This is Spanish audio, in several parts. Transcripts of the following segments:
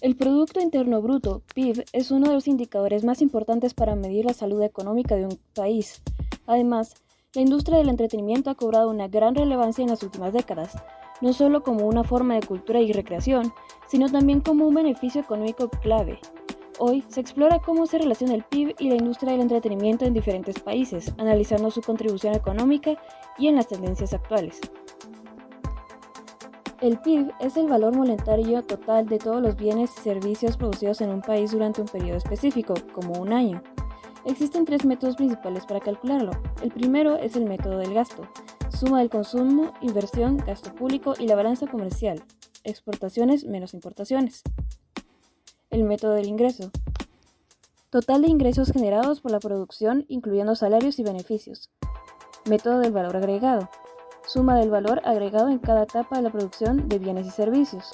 El Producto Interno Bruto, PIB, es uno de los indicadores más importantes para medir la salud económica de un país. Además, la industria del entretenimiento ha cobrado una gran relevancia en las últimas décadas, no solo como una forma de cultura y recreación, sino también como un beneficio económico clave. Hoy se explora cómo se relaciona el PIB y la industria del entretenimiento en diferentes países, analizando su contribución económica y en las tendencias actuales. El PIB es el valor monetario total de todos los bienes y servicios producidos en un país durante un periodo específico, como un año. Existen tres métodos principales para calcularlo. El primero es el método del gasto, suma del consumo, inversión, gasto público y la balanza comercial, exportaciones menos importaciones. El método del ingreso, total de ingresos generados por la producción, incluyendo salarios y beneficios. Método del valor agregado, suma del valor agregado en cada etapa de la producción de bienes y servicios.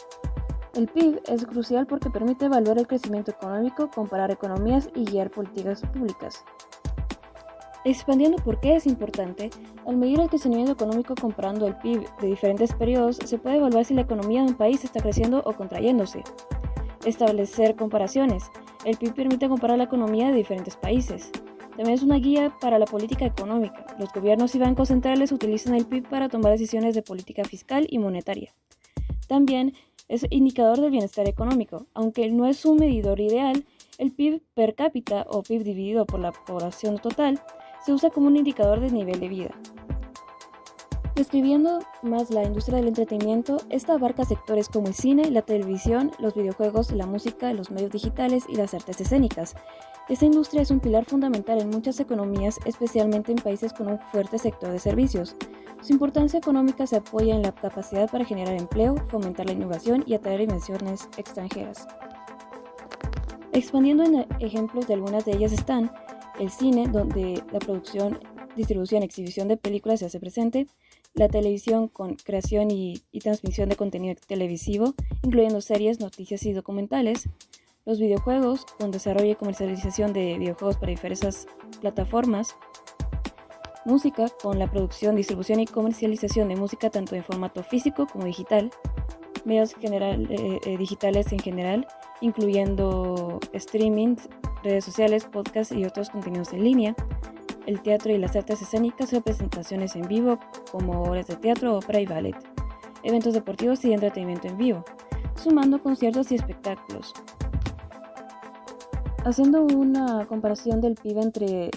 El PIB es crucial porque permite evaluar el crecimiento económico, comparar economías y guiar políticas públicas. Expandiendo por qué es importante, al medir el crecimiento económico comparando el PIB de diferentes periodos, se puede evaluar si la economía de un país está creciendo o contrayéndose. Establecer comparaciones. El PIB permite comparar la economía de diferentes países. También es una guía para la política económica. Los gobiernos y bancos centrales utilizan el PIB para tomar decisiones de política fiscal y monetaria. También es indicador del bienestar económico. Aunque no es un medidor ideal, el PIB per cápita o PIB dividido por la población total se usa como un indicador del nivel de vida. Describiendo más la industria del entretenimiento, esta abarca sectores como el cine, la televisión, los videojuegos, la música, los medios digitales y las artes escénicas. Esta industria es un pilar fundamental en muchas economías, especialmente en países con un fuerte sector de servicios. Su importancia económica se apoya en la capacidad para generar empleo, fomentar la innovación y atraer inversiones extranjeras. Expandiendo en ejemplos de algunas de ellas están el cine, donde la producción, distribución y exhibición de películas se hace presente, la televisión con creación y transmisión de contenido televisivo, incluyendo series, noticias y documentales, los videojuegos con desarrollo y comercialización de videojuegos para diversas plataformas, música con la producción, distribución y comercialización de música tanto en formato físico como digital, medios digitales en general, incluyendo streaming, redes sociales, podcasts y otros contenidos en línea, el teatro y las artes escénicas, representaciones en vivo como obras de teatro, ópera y ballet, eventos deportivos y entretenimiento en vivo, sumando conciertos y espectáculos. Haciendo una comparación del PIB entre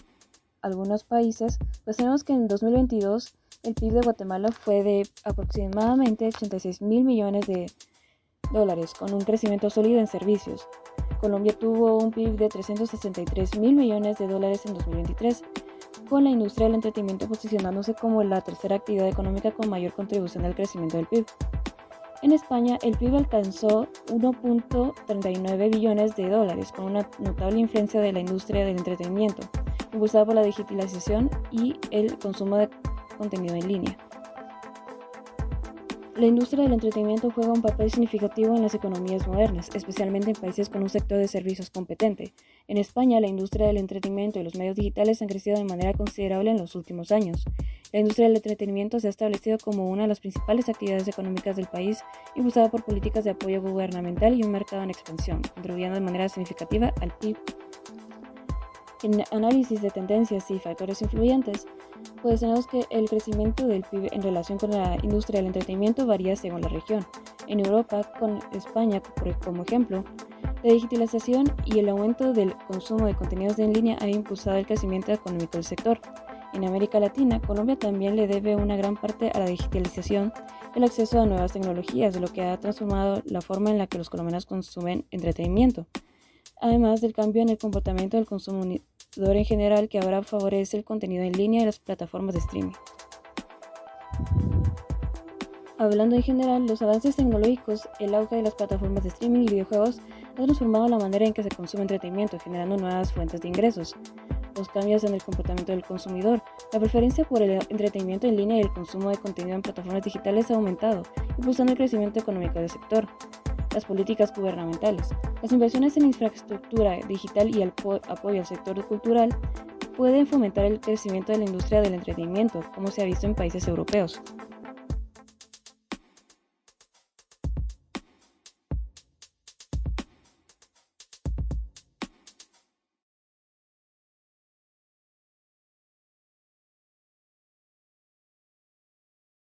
algunos países, pues tenemos que en 2022 el PIB de Guatemala fue de aproximadamente 86.000 millones de dólares, con un crecimiento sólido en servicios. Colombia tuvo un PIB de 363.000 millones de dólares en 2023, con la industria del entretenimiento posicionándose como la tercera actividad económica con mayor contribución al crecimiento del PIB. En España, el PIB alcanzó 1.39 billones de dólares, con una notable influencia de la industria del entretenimiento, impulsada por la digitalización y el consumo de contenido en línea. La industria del entretenimiento juega un papel significativo en las economías modernas, especialmente en países con un sector de servicios competente. En España, la industria del entretenimiento y los medios digitales han crecido de manera considerable en los últimos años. La industria del entretenimiento se ha establecido como una de las principales actividades económicas del país, impulsada por políticas de apoyo gubernamental y un mercado en expansión, contribuyendo de manera significativa al PIB. En análisis de tendencias y factores influyentes, pues tenemos que el crecimiento del PIB en relación con la industria del entretenimiento varía según la región. En Europa, con España como ejemplo, la digitalización y el aumento del consumo de contenidos en línea ha impulsado el crecimiento económico del sector. En América Latina, Colombia también le debe una gran parte a la digitalización y el acceso a nuevas tecnologías, lo que ha transformado la forma en la que los colombianos consumen entretenimiento, además del cambio en el comportamiento del consumidor en general, que ahora favorece el contenido en línea y las plataformas de streaming. Hablando en general, los avances tecnológicos, el auge de las plataformas de streaming y videojuegos han transformado la manera en que se consume entretenimiento, generando nuevas fuentes de ingresos. Los cambios en el comportamiento del consumidor, la preferencia por el entretenimiento en línea y el consumo de contenido en plataformas digitales ha aumentado, impulsando el crecimiento económico del sector. Las políticas gubernamentales, las inversiones en infraestructura digital y el apoyo al sector cultural pueden fomentar el crecimiento de la industria del entretenimiento, como se ha visto en países europeos.